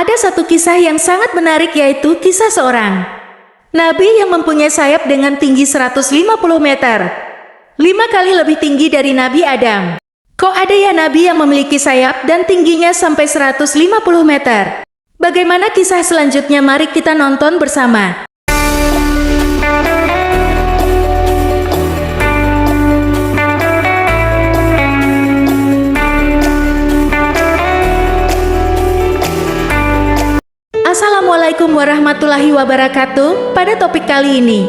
Ada satu kisah yang sangat menarik, yaitu kisah seorang nabi yang mempunyai sayap dengan tinggi 150 meter. 5 kali lebih tinggi dari Nabi Adam. Kok ada ya nabi yang memiliki sayap dan tingginya sampai 150 meter? Bagaimana kisah selanjutnya? Mari kita nonton bersama. Assalamualaikum warahmatullahi wabarakatuh. Pada topik kali ini,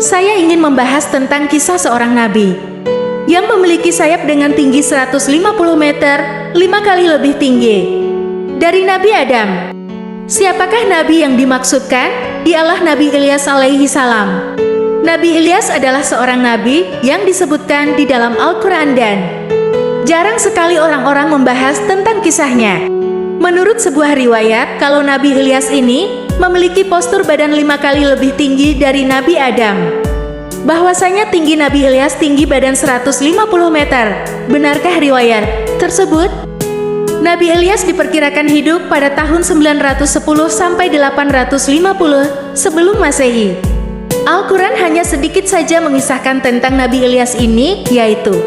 saya ingin membahas tentang kisah seorang nabi yang memiliki sayap dengan tinggi 150 meter, 5 kali lebih tinggi dari Nabi Adam. Siapakah nabi yang dimaksudkan? Dialah Nabi Ilyas alaihi salam. Nabi Ilyas adalah seorang nabi yang disebutkan di dalam Al-Quran dan jarang sekali orang-orang membahas tentang kisahnya. Menurut sebuah riwayat, kalau Nabi Ilyas ini memiliki postur badan 5 kali lebih tinggi dari Nabi Adam. Bahwasanya tinggi Nabi Ilyas tinggi badan 150 meter. Benarkah riwayat tersebut? Nabi Ilyas diperkirakan hidup pada tahun 910 sampai 850 sebelum Masehi. Al-Quran hanya sedikit saja mengisahkan tentang Nabi Ilyas ini, yaitu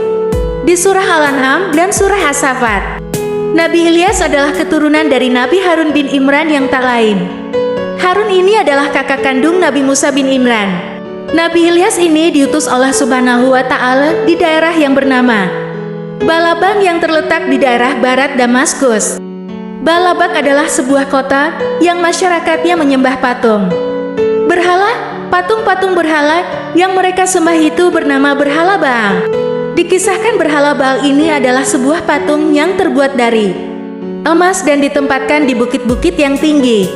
di surah Al-An'am dan surah As-Saffat. Nabi Ilyas adalah keturunan dari Nabi Harun bin Imran yang tak lain. Harun ini adalah kakak kandung Nabi Musa bin Imran. Nabi Ilyas ini diutus Allah Subhanahu wa Ta'ala di daerah yang bernama Balabak yang terletak di daerah barat Damaskus. Balabak adalah sebuah kota yang masyarakatnya menyembah patung berhala. Patung-patung berhala yang mereka sembah itu bernama berhala Baal. Dikisahkan berhala Baal ini adalah sebuah patung yang terbuat dari emas dan ditempatkan di bukit-bukit yang tinggi.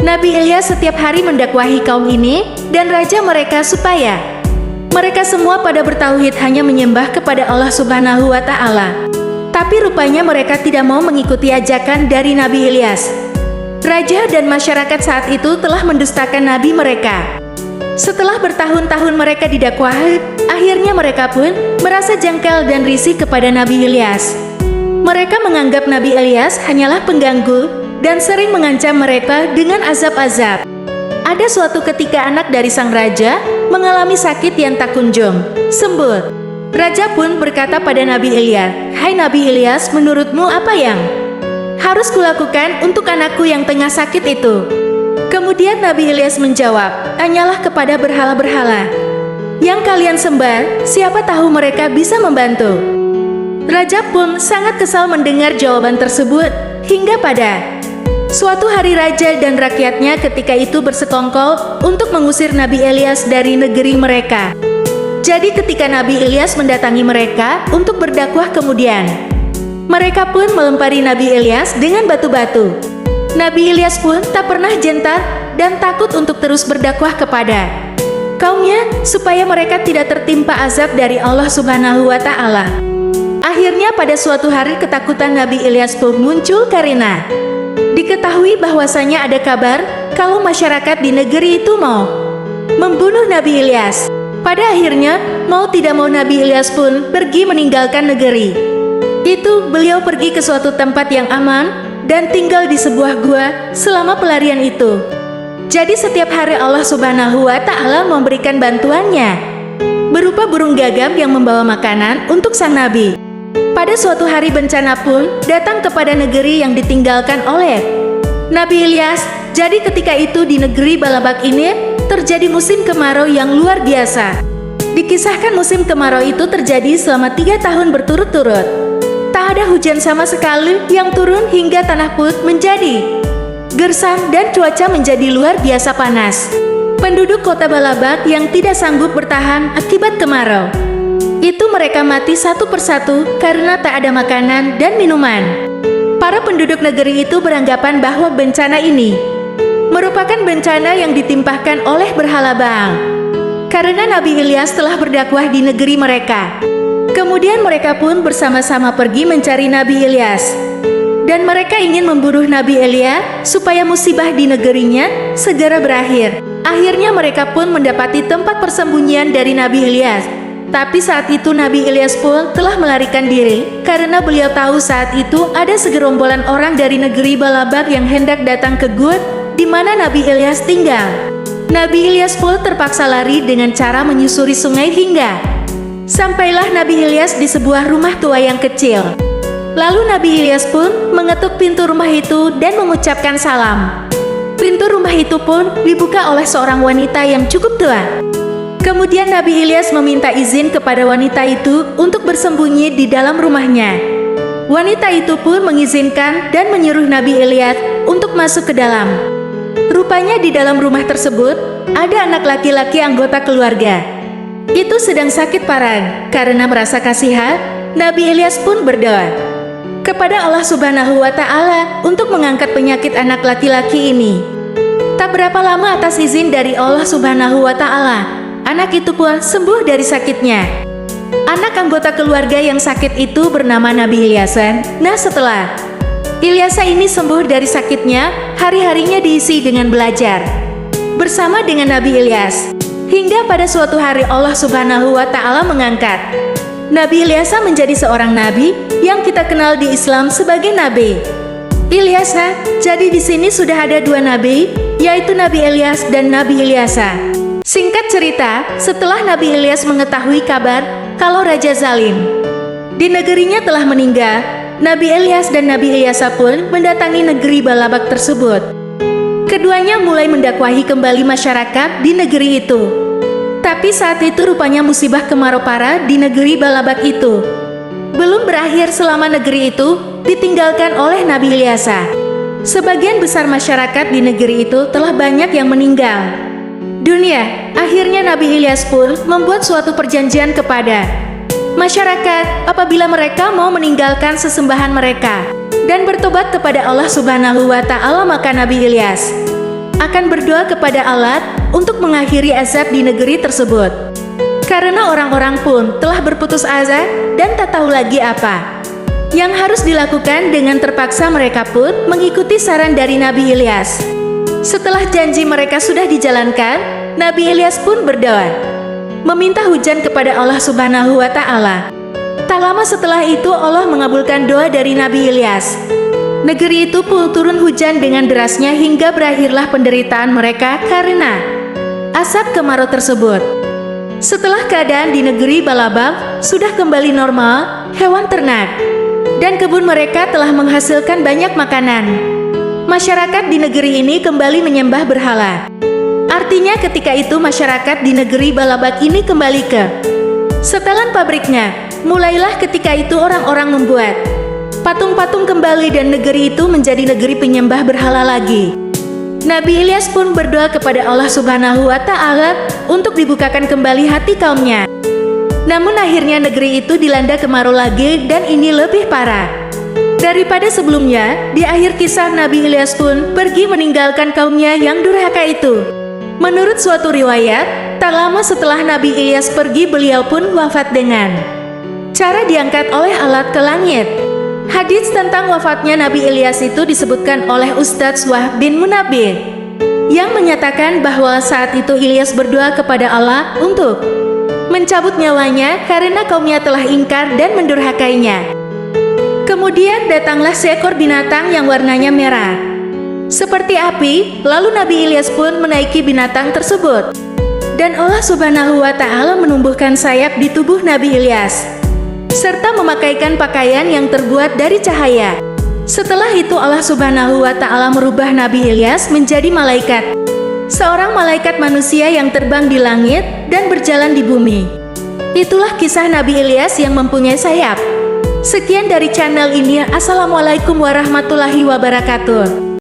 Nabi Ilyas setiap hari mendakwahi kaum ini dan raja mereka supaya mereka semua pada bertauhid hanya menyembah kepada Allah Subhanahu wa Ta'ala. Tapi rupanya mereka tidak mau mengikuti ajakan dari Nabi Ilyas. Raja dan masyarakat saat itu telah mendustakan nabi mereka. Setelah bertahun-tahun mereka didakwahi, akhirnya mereka pun merasa jengkel dan risih kepada Nabi Ilyas. Mereka menganggap Nabi Ilyas hanyalah pengganggu dan sering mengancam mereka dengan azab-azab. Ada suatu ketika anak dari sang raja mengalami sakit yang tak kunjung sembuh. Raja pun berkata pada Nabi Ilyas, "Hai Nabi Ilyas, menurutmu apa yang harus kulakukan untuk anakku yang tengah sakit itu?" Kemudian Nabi Ilyas menjawab, "Tanyalah kepada berhala-berhala yang kalian sembah, siapa tahu mereka bisa membantu." Raja pun sangat kesal mendengar jawaban tersebut. Hingga pada suatu hari raja dan rakyatnya ketika itu bersekongkol untuk mengusir Nabi Ilyas dari negeri mereka. Jadi ketika Nabi Ilyas mendatangi mereka untuk berdakwah, kemudian mereka pun melempari Nabi Ilyas dengan batu-batu. Nabi Ilyas pun tak pernah gentar dan takut untuk terus berdakwah kepada kaumnya supaya mereka tidak tertimpa azab dari Allah Subhanahu wa Ta'ala. Akhirnya pada suatu hari ketakutan Nabi Ilyas pun muncul karena diketahui bahwasanya ada kabar kalau masyarakat di negeri itu mau membunuh Nabi Ilyas. Pada akhirnya mau tidak mau Nabi Ilyas pun pergi meninggalkan negeri itu. Beliau pergi ke suatu tempat yang aman dan tinggal di sebuah gua selama pelarian itu. Jadi setiap hari Allah Subhanahu wa Ta'ala memberikan bantuannya berupa burung gagak yang membawa makanan untuk sang nabi. Pada suatu hari bencana pun datang kepada negeri yang ditinggalkan oleh Nabi Ilyas. Jadi ketika itu di negeri Balabak ini terjadi musim kemarau yang luar biasa. Dikisahkan musim kemarau itu terjadi selama 3 tahun berturut-turut. Tak ada hujan sama sekali yang turun hingga tanah pun menjadi gersang dan cuaca menjadi luar biasa panas. Penduduk kota Balabak yang tidak sanggup bertahan akibat kemarau itu mereka mati satu persatu karena tak ada makanan dan minuman. Para penduduk negeri itu beranggapan bahwa bencana ini merupakan bencana yang ditimpahkan oleh berhala Baal karena Nabi Ilyas telah berdakwah di negeri mereka. Kemudian mereka pun bersama-sama pergi mencari Nabi Ilyas. Dan mereka ingin membunuh Nabi Ilyas supaya musibah di negerinya segera berakhir. Akhirnya mereka pun mendapati tempat persembunyian dari Nabi Ilyas. Tapi saat itu Nabi Ilyas pun telah melarikan diri karena beliau tahu saat itu ada segerombolan orang dari negeri Balabak yang hendak datang ke gua di mana Nabi Ilyas tinggal. Nabi Ilyas pun terpaksa lari dengan cara menyusuri sungai hingga sampailah Nabi Ilyas di sebuah rumah tua yang kecil. Lalu Nabi Ilyas pun mengetuk pintu rumah itu dan mengucapkan salam. Pintu rumah itu pun dibuka oleh seorang wanita yang cukup tua. Kemudian Nabi Ilyas meminta izin kepada wanita itu untuk bersembunyi di dalam rumahnya. Wanita itu pun mengizinkan dan menyuruh Nabi Ilyas untuk masuk ke dalam. Rupanya di dalam rumah tersebut ada anak laki-laki anggota keluarga. Itu sedang sakit parah. Karena merasa kasihan, Nabi Ilyas pun berdoa kepada Allah Subhanahu wa Ta'ala untuk mengangkat penyakit anak laki-laki ini. Tak berapa lama atas izin dari Allah Subhanahu wa Ta'ala, anak itu pun sembuh dari sakitnya. Anak anggota keluarga yang sakit itu bernama Nabi Ilyasan. Nah, setelah Ilyasa ini sembuh dari sakitnya, hari-harinya diisi dengan belajar bersama dengan Nabi Ilyas. Hingga pada suatu hari Allah Subhanahu wa Ta'ala mengangkat Nabi Ilyasa menjadi seorang nabi yang kita kenal di Islam sebagai Nabi Ilyasa. Jadi di sini sudah ada dua nabi, yaitu Nabi Ilyas dan Nabi Ilyasa. Singkat cerita, setelah Nabi Ilyas mengetahui kabar kalau Raja Zalim di negerinya telah meninggal, Nabi Ilyas dan Nabi Ilyasa pun mendatangi negeri Balabak tersebut. Keduanya mulai mendakwahi kembali masyarakat di negeri itu. Tapi saat itu rupanya musibah kemarau parah di negeri Balabak itu belum berakhir selama negeri itu ditinggalkan oleh Nabi Ilyasa. Sebagian besar masyarakat di negeri itu telah banyak yang meninggal dunia. Akhirnya Nabi Ilyas pun membuat suatu perjanjian kepada masyarakat apabila mereka mau meninggalkan sesembahan mereka dan bertobat kepada Allah Subhanahu wa Ta'ala, maka Nabi Ilyas akan berdoa kepada Allah untuk mengakhiri azab di negeri tersebut. Karena orang-orang pun telah berputus asa dan tak tahu lagi apa yang harus dilakukan, dengan terpaksa mereka pun mengikuti saran dari Nabi Ilyas. Setelah janji mereka sudah dijalankan, Nabi Ilyas pun berdoa meminta hujan kepada Allah Subhanahu wa Ta'ala. Tak lama setelah itu Allah mengabulkan doa dari Nabi Ilyas. Negeri itu pun turun hujan dengan derasnya hingga berakhirlah penderitaan mereka karena asap kemarau tersebut. Setelah keadaan di negeri Balabak sudah kembali normal, hewan ternak dan kebun mereka telah menghasilkan banyak makanan. Masyarakat di negeri ini kembali menyembah berhala. Artinya ketika itu masyarakat di negeri Balabak ini kembali ke setelan pabriknya. Mulailah ketika itu orang-orang membuat patung-patung kembali dan negeri itu menjadi negeri penyembah berhala lagi. Nabi Ilyas pun berdoa kepada Allah Subhanahu wa Ta'ala untuk dibukakan kembali hati kaumnya. Namun akhirnya negeri itu dilanda kemarau lagi dan ini lebih parah daripada sebelumnya. Di akhir kisah Nabi Ilyas pun pergi meninggalkan kaumnya yang durhaka itu. Menurut suatu riwayat, tak lama setelah Nabi Ilyas pergi beliau pun wafat dengan cara diangkat oleh Allah ke langit. Hadits tentang wafatnya Nabi Ilyas itu disebutkan oleh Ustadz Wahb bin Munabbih yang menyatakan bahwa saat itu Ilyas berdoa kepada Allah untuk mencabut nyawanya karena kaumnya telah ingkar dan mendurhakainya. Kemudian datanglah seekor binatang yang warnanya merah seperti api, lalu Nabi Ilyas pun menaiki binatang tersebut. Dan Allah Subhanahu wa Ta'ala menumbuhkan sayap di tubuh Nabi Ilyas serta memakaikan pakaian yang terbuat dari cahaya. Setelah itu Allah Subhanahu wa Ta'ala merubah Nabi Ilyas menjadi malaikat, seorang malaikat manusia yang terbang di langit dan berjalan di bumi. Itulah kisah Nabi Ilyas yang mempunyai sayap. Sekian dari channel ini. Assalamualaikum warahmatullahi wabarakatuh.